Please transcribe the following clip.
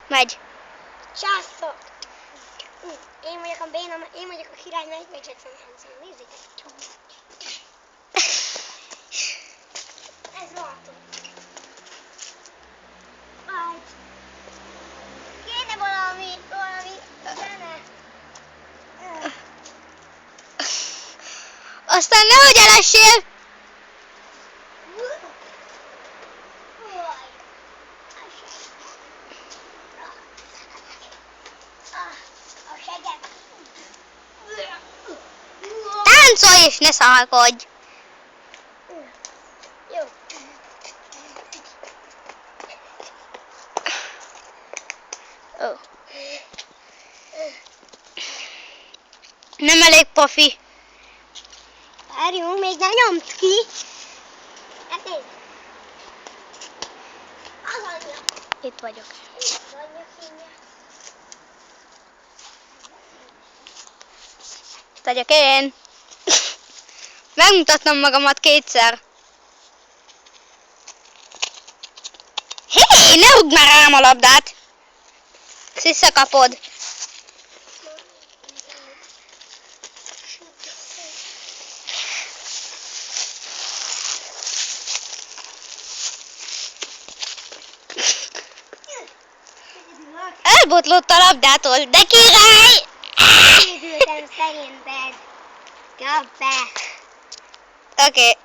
Megy. Császok! Én vagyok a béna, én vagyok a király, Michael Jackson Hanson. Nézzétek! Ez rohadtul. Aj! Kéne valami zene. Aztán nehogy elessél! A segem. Táncolj és ne szalkodj! Jó. Ó. Nem elég profi. Várjunk, még nem nyomt ki. Hát nézd. Az anyja. Itt vagyok. Az anyja színje. Itt vagyok én. Megmutatnom magamat kétszer. Hé, ne húgd már rám a labdát! Visszakapod. Elbotlott a labdától, de király! Kédültem szerinted. Kap be. Oké.